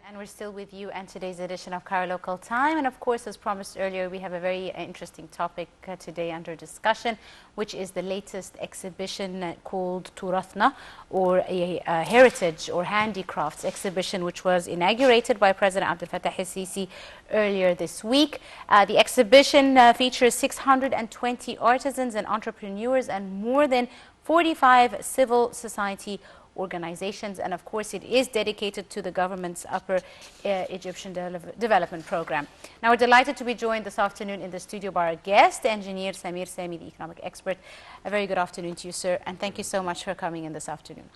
And we're still with you and today's edition of Cairo Local Time. And of course, as promised earlier, we have a very interesting topic today under discussion, which is the latest exhibition called Turathna, or a heritage or handicrafts exhibition, which was inaugurated by President Abdel Fattah el-Sisi earlier this week. The exhibition features 620 artisans and entrepreneurs and more than 45 civil society organizations, and of course it is dedicated to the government's Upper Egyptian Development Program. Now we're delighted to be joined this afternoon in the studio by our guest, Engineer Samir Riad, the economic expert. A very good afternoon to you, sir, and thank you so much for coming in this afternoon.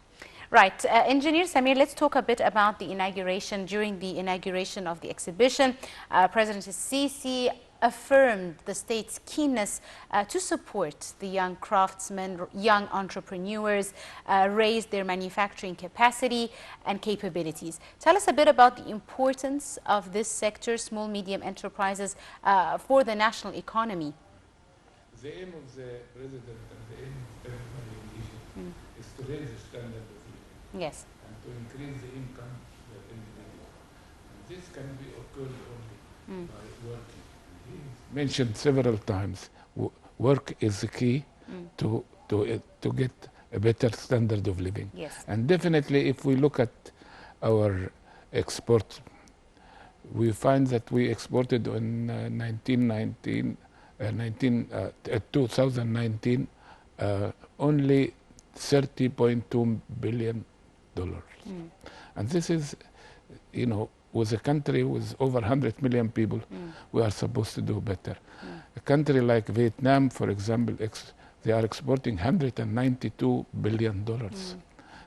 Right, Engineer Samir, let's talk a bit about the inauguration. During the inauguration of the exhibition, President Sisi affirmed the state's keenness to support the young craftsmen, young entrepreneurs, raise their manufacturing capacity and capabilities. Tell us a bit about the importance of this sector, small, medium enterprises, for the national economy. The aim of the President and the aim of everybody in Egypt is to raise the standard of living. Yes. And to increase the income of the individual. And this can be occurred only by working. Mentioned several times, work is the key to get a better standard of living. Yes. And definitely, if we look at our export, we find that we exported in 2019 only $30.2 billion. And this is, you know, with a country with over 100 million people, we are supposed to do better. A country like Vietnam, for example, they are exporting $192 billion.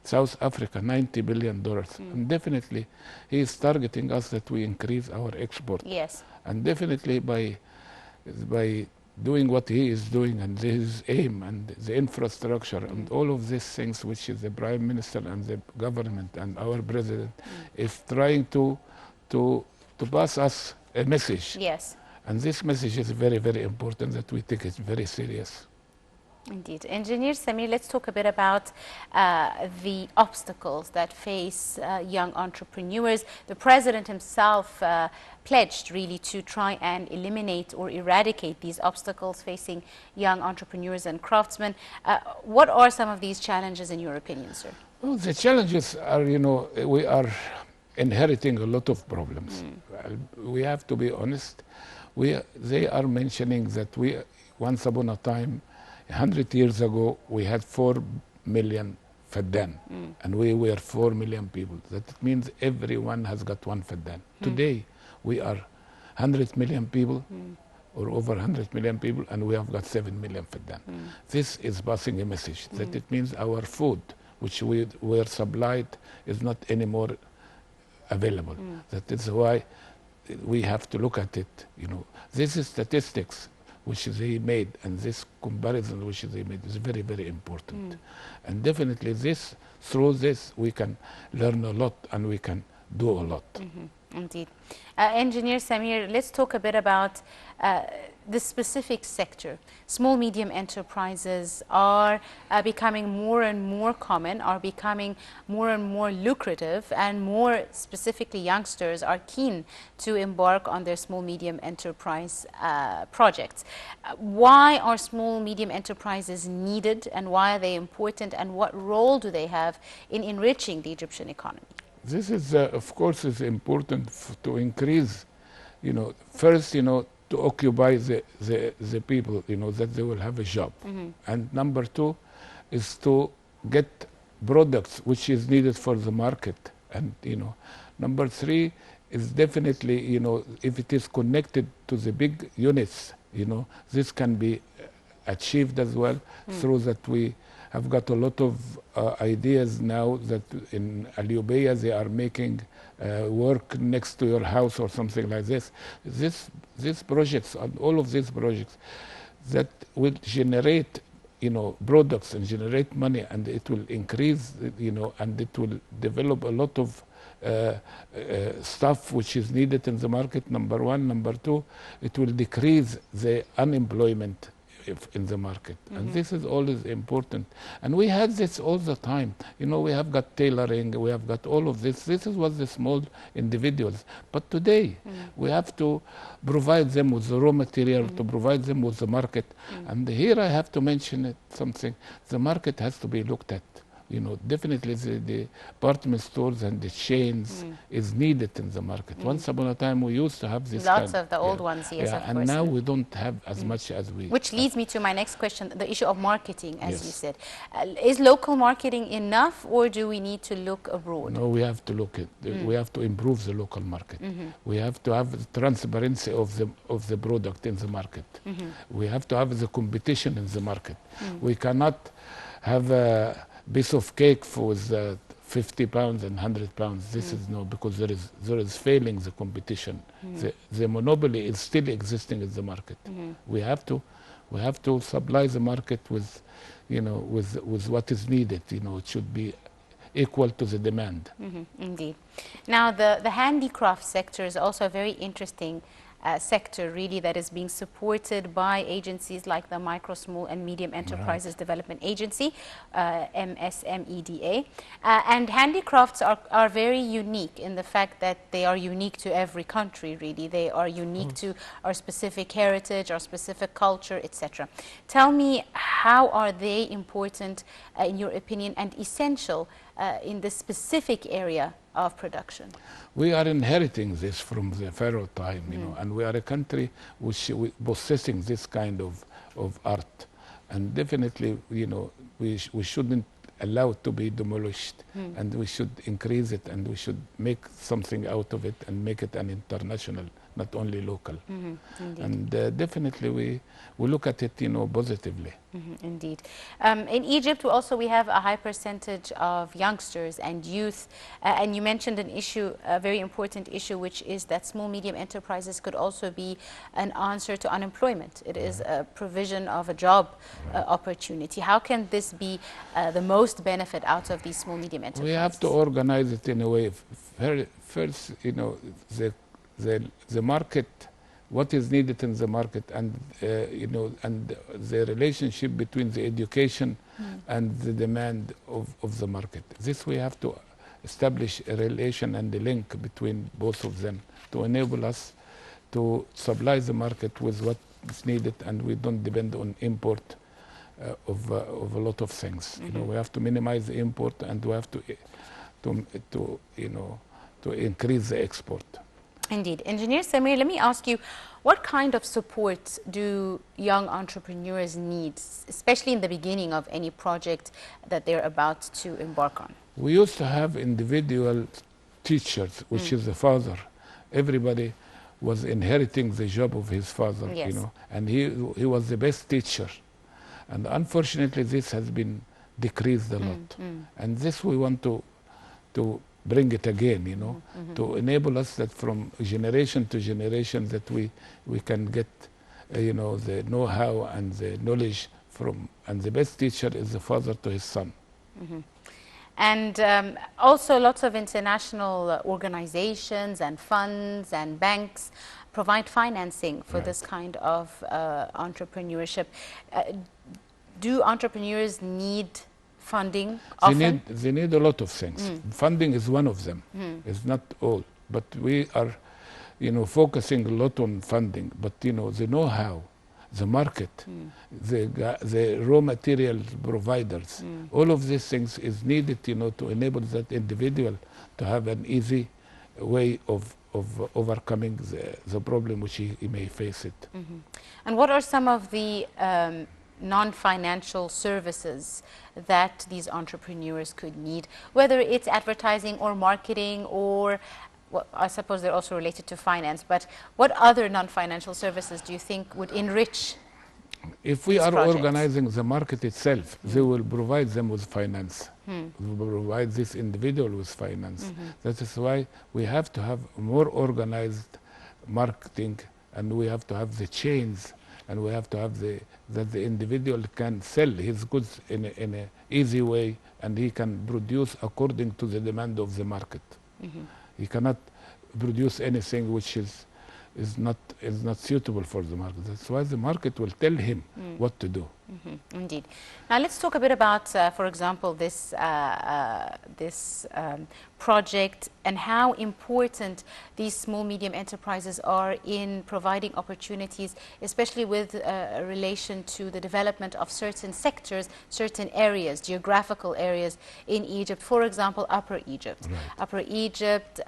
South Africa, $90 billion. And definitely, he is targeting us that we increase our export. Yes. And definitely by doing what he is doing and his aim and the infrastructure and all of these things, which is the Prime Minister and the government and our President is trying to pass us a message. Yes. And this message is very, very important that we take it very serious. Indeed. Engineer Samir, let's talk a bit about the obstacles that face young entrepreneurs. The President himself pledged really to try and eliminate or eradicate these obstacles facing young entrepreneurs and craftsmen. What are some of these challenges in your opinion, sir? Well, the challenges are, you know, we are inheriting a lot of problems. We have to be honest. They are mentioning that once upon a time, 100 years ago, we had 4 million faddan, and we were 4 million people. That means everyone has got one faddan. Today, we are 100 million people, or over 100 million people, and we have got 7 million faddan. This is passing a message that it means our food, which we were supplied, is not anymore available. That is why we have to look at it. You know, this is statistics which they made, and this comparison which they made is very, very important. And definitely through this, we can learn a lot and we can do a lot. Indeed. Engineer Samir, let's talk a bit about the specific sector. Small, medium enterprises are becoming more and more common, are becoming more and more lucrative, and more specifically youngsters are keen to embark on their small, medium enterprise projects. Why are small, medium enterprises needed, and why are they important, and what role do they have in enriching the Egyptian economy? This is, of course, is important to increase, you know, first, you know, to occupy the people, you know, that they will have a job. And number two is to get products which is needed for the market. And, you know, number three is definitely, you know, if it is connected to the big units, you know, this can be achieved as well through that we have got a lot of ideas now that in Al-Ubayya they are making work next to your house or something like this. These projects, and all of these projects that will generate, you know, products and generate money, and it will increase, you know, and it will develop a lot of stuff which is needed in the market, number one. Number two, it will decrease the unemployment in the market. And this is always important. And we had this all the time. You know, we have got tailoring, we have got all of this. This is what the small individuals. But today, we have to provide them with the raw material, to provide them with the market. And here I have to mention something. The market has to be looked at. You know, definitely the department stores and the chains is needed in the market. Once upon a time, we used to have this Lots of the old ones, yes, of and course. now we don't have as much as we. Which leads me to my next question, the issue of marketing, as Yes. you said. Is local marketing enough, or do we need to look abroad? No, we have to look at. We have to improve the local market. We have to have the transparency of the product in the market. We have to have the competition in the market. We cannot have a piece of cake for 50 pounds and 100 pounds. This is no, because there is failing the competition. The monopoly is still existing in the market. We have to supply the market with, you know, with what is needed. You know, it should be equal to the demand. Indeed. Now, the handicraft sector is also a very interesting sector, really, that is being supported by agencies like the Micro, Small and Medium Enterprises Development Agency, MSMEDA. And handicrafts are very unique in the fact that they are unique to every country, really. They are unique to our specific heritage, our specific culture, etc. Tell me, how are they important, in your opinion, and essential in the specific area of production? We are inheriting this from the Pharaoh time, you know, and we are a country which possessing this kind of art. And definitely, you know, we shouldn't allow it to be demolished, and we should increase it, and we should make something out of it and make it an international, not only local. And definitely we look at it, you know, positively. Indeed. In Egypt, we have a high percentage of youngsters and youth. And you mentioned an issue, a very important issue, which is that small, medium enterprises could also be an answer to unemployment. It is a provision of a job opportunity. How can this be the most benefit out of these small, medium enterprises? We have to organize it in a way. First, you know, the market, what is needed in the market, and you know, and the relationship between the education and the demand of the market. This we have to establish a relation and a link between both of them to enable us to supply the market with what is needed, and we don't depend on import of a lot of things. You know, we have to minimize the import, and we have to you know, to increase the export. Indeed. Engineer Samir, let me ask you, what kind of support do young entrepreneurs need, especially in the beginning of any project that they're about to embark on? We used to have individual teachers, which is the father. Everybody was inheriting the job of his father, Yes. you know, and he was the best teacher. And unfortunately, this has been decreased a lot. And this we want to bring it again, you know, to enable us that from generation to generation that we can get, you know, the know-how and the knowledge from, and the best teacher is the father to his son. And also lots of international organizations and funds and banks provide financing for this kind of entrepreneurship. Do entrepreneurs need funding often? They need a lot of things. Funding is one of them. It's not all. But we are, you know, focusing a lot on funding. But, you know, the know-how, the market, the raw material providers, all of these things is needed, you know, to enable that individual to have an easy way of overcoming the problem which he may face it. And what are some of the non-financial services that these entrepreneurs could need, whether it's advertising or marketing, or well, I suppose they're also related to finance, but what other non-financial services do you think would enrich If we are projects? organizing the market itself, they will provide them with finance. We will provide this individual with finance. That is why we have to have more organized marketing, and we have to have the chains, and we have to have that the individual can sell his goods in a easy way, and he can produce according to the demand of the market. He cannot produce anything which is is not suitable for the market. That's why the market will tell him what to do. Indeed. Now let's talk a bit about, for example, this project and how important these small medium enterprises are in providing opportunities, especially with relation to the development of certain sectors, certain areas, geographical areas in Egypt. For example, Upper Egypt. Right. Upper Egypt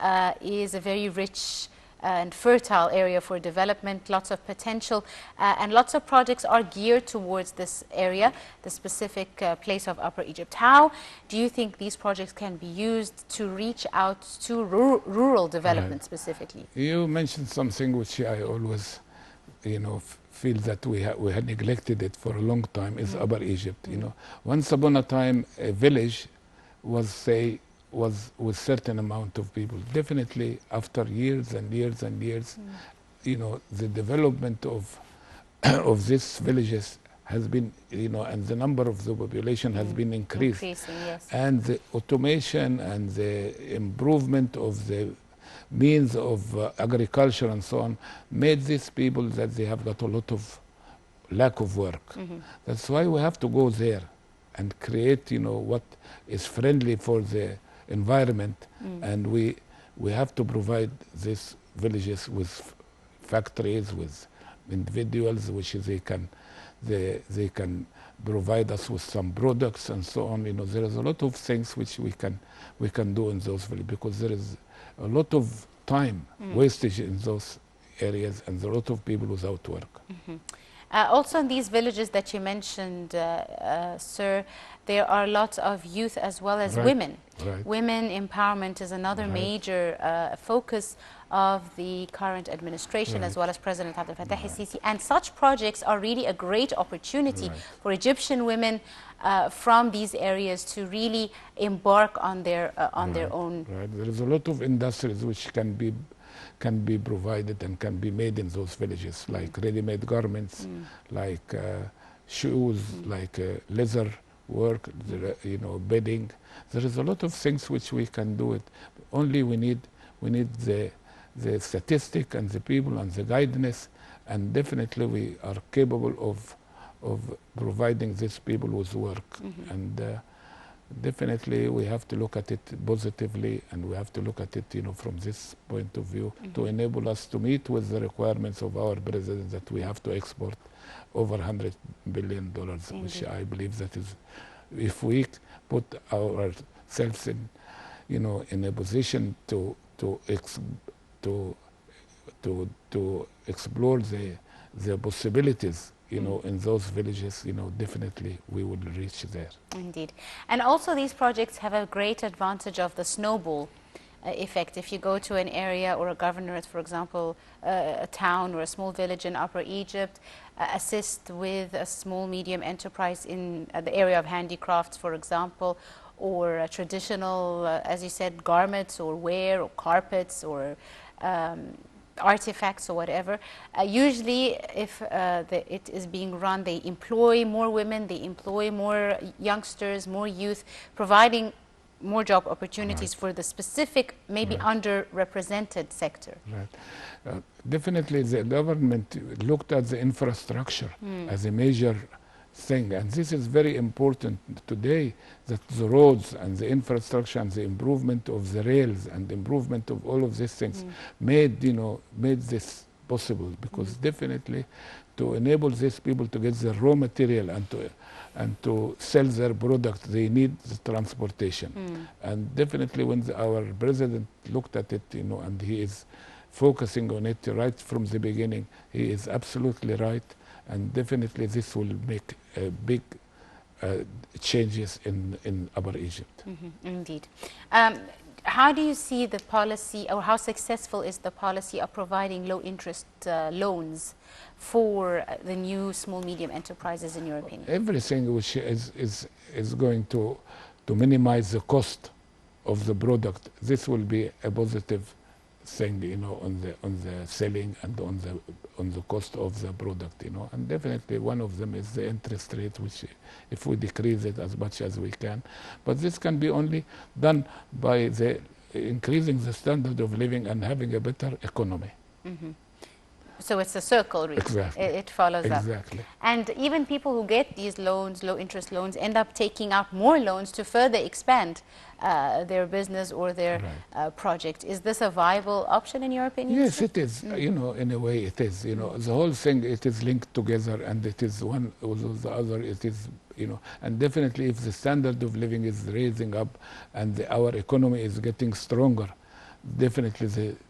is a very rich and fertile area for development, lots of potential, and lots of projects are geared towards this area, the specific place of Upper Egypt. How do you think these projects can be used to reach out to rural development specifically? You mentioned something which I always, feel that we had neglected it for a long time, is Upper Egypt. Once upon a time, a village was with certain amount of people. Definitely, after years and years and years, the development of these villages has been, and the number of the population has been increasing, yes. And the automation and the improvement of the means of agriculture and so on made these people that they have got a lot of lack of work. That's why we have to go there and create, what is friendly for the environment, and we have to provide these villages with factories, with individuals, which they can provide us with some products and so on. There is a lot of things which we can do in those villages, because there is a lot of time wastage in those areas and a lot of people without work. Also in these villages that you mentioned, sir, there are lots of youth as well as women. Right. Women empowerment is another major focus of the current administration, as well as President Abdel Fattah al-Sisi. And such projects are really a great opportunity for Egyptian women from these areas to really embark on their own. Right. There is a lot of industries which can be provided and can be made in those villages, like ready-made garments, like shoes, like leather work, bedding. There is a lot of things which we can do it. Only we need the statistic and the people and the guidance, and definitely we are capable of providing these people with work. And definitely we have to look at it positively, and we have to look at it from this point of view to enable us to meet with the requirements of our president that we have to export over $100 billion, which I believe that is, if we put ourselves in a position to explore the possibilities in those villages, definitely we will reach there. Indeed. And also these projects have a great advantage of the snowball effect. If you go to an area or a governorate, for example, a town or a small village in Upper Egypt, assist with a small medium enterprise in the area of handicrafts, for example, or traditional, as you said, garments or wear or carpets or artifacts or whatever. Usually if it is being run, they employ more women, they employ more youngsters, more youth, providing more job opportunities for the specific, maybe underrepresented sector. Right. Definitely the government looked at the infrastructure as a major thing, and this is very important today, that the roads and the infrastructure and the improvement of the rails and the improvement of all of these things made this possible, because definitely to enable these people to get the raw material and to sell their product, they need the transportation. And definitely when our president looked at it, and he is focusing on it right from the beginning, he is absolutely right. And definitely this will make big changes in Upper Egypt. Indeed. How do you see the policy, or how successful is the policy of providing low-interest loans for the new small medium enterprises, in your opinion? Everything which is going to minimize the cost of the product, this will be a positive thing, on the selling and on the cost of the product, and definitely one of them is the interest rate, which if we decrease it as much as we can, but this can be only done by increasing the standard of living and having a better economy. So it's a circle, really. Exactly. It follows up. Exactly. And even people who get these loans, low interest loans, end up taking out more loans to further expand their business or their project. Is this a viable option in your opinion? Yes, it is. You know, in a way it is. You know, the whole thing, it is linked together, and it is one with the other. It is, you know, and definitely if the standard of living is raising up and our economy is getting stronger, definitely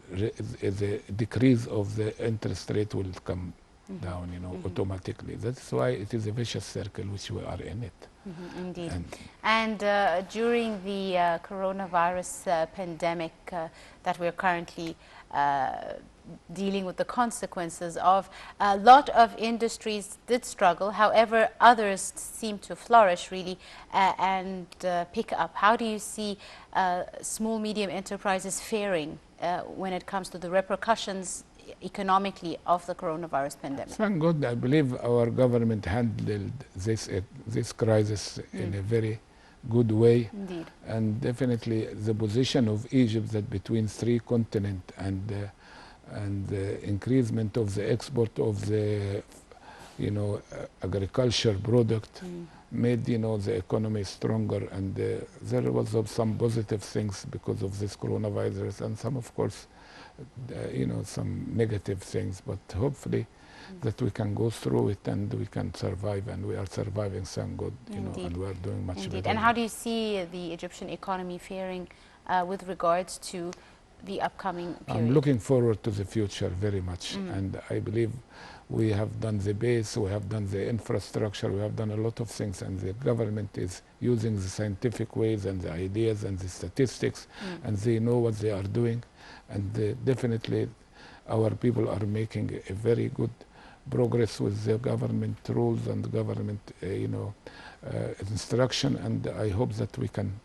the decrease of the interest rate will come down, you know, automatically. That's why it is a vicious circle which we are in it. Indeed. And during the coronavirus pandemic that we're currently dealing with the consequences of, a lot of industries did struggle. However, others seem to flourish really and pick up. How do you see small, medium enterprises faring when it comes to the repercussions economically of the coronavirus pandemic? Thank God, I believe our government handled this crisis in a very good way. Indeed. And definitely the position of Egypt, that between three continents and the increasement of the export of the, you know, agriculture product made, you know, the economy stronger, and there was some positive things because of this coronavirus, and some, of course, you know, some negative things, but hopefully that we can go through it and we can survive, and we are surviving, thank God, you know, and we are doing much better. And how do you see the Egyptian economy faring with regards to the upcoming period? I'm looking forward to the future very much, and I believe we have done the base, we have done the infrastructure, we have done a lot of things, and the government is using the scientific ways and the ideas and the statistics, and they know what they are doing, and definitely our people are making a very good progress with the government rules and government, you know, instruction, and I hope that we can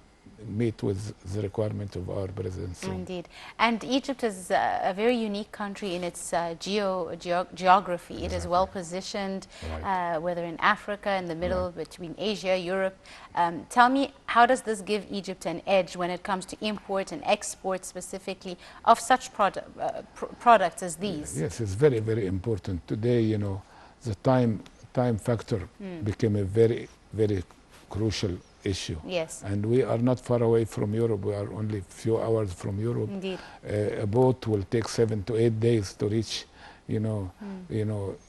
meet with the requirement of our presidency. Indeed. And Egypt is a very unique country in its geography. Exactly. It is well positioned, whether in Africa, in the middle, between Asia, Europe. Tell me, how does this give Egypt an edge when it comes to import and export specifically of such products as these? Yes, it's very, very important. Today, you know, the time factor became a very, very crucial issue. Yes. And we are not far away from Europe. We are only a few hours from Europe. Indeed. A boat will take 7 to 8 days to reach, you know,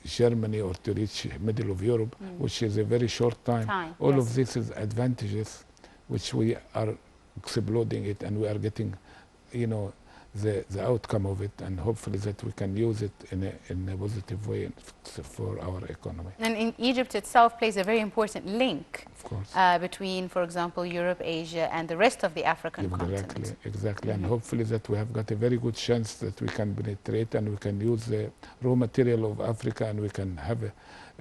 Germany, or to reach middle of Europe, which is a very short time. All of this is advantages, which we are exploding it, and we are getting, you know, the outcome of it, and hopefully that we can use it in a positive way for our economy. And in Egypt itself plays a very important link, of course, between, for example, Europe, Asia, and the rest of the African continent. Exactly, and hopefully that we have got a very good chance that we can penetrate and we can use the raw material of Africa, and we can have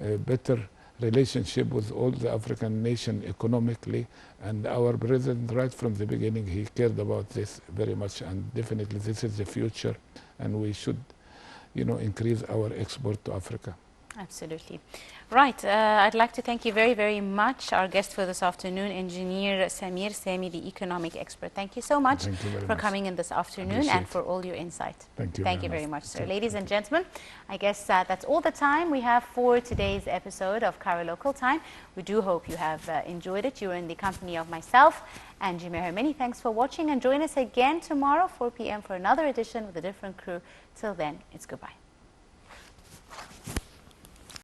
a better relationship with all the African nations economically. And our president, right from the beginning, he cared about this very much, and definitely this is the future, and we should, you know, increase our export to Africa. Absolutely. Right. I'd like to thank you very, very much. Our guest for this afternoon, Engineer Samir Sami, the economic expert. Thank you so much for coming in this afternoon and for all your insight. Thank you. Thank you very much, sir. Ladies and gentlemen, I guess that's all the time we have for today's episode of Cairo Local Time. We do hope you have enjoyed it. You were in the company of myself and Jumeirah. Many thanks for watching, and join us again tomorrow, 4 p.m. for another edition with a different crew. Till then, it's goodbye.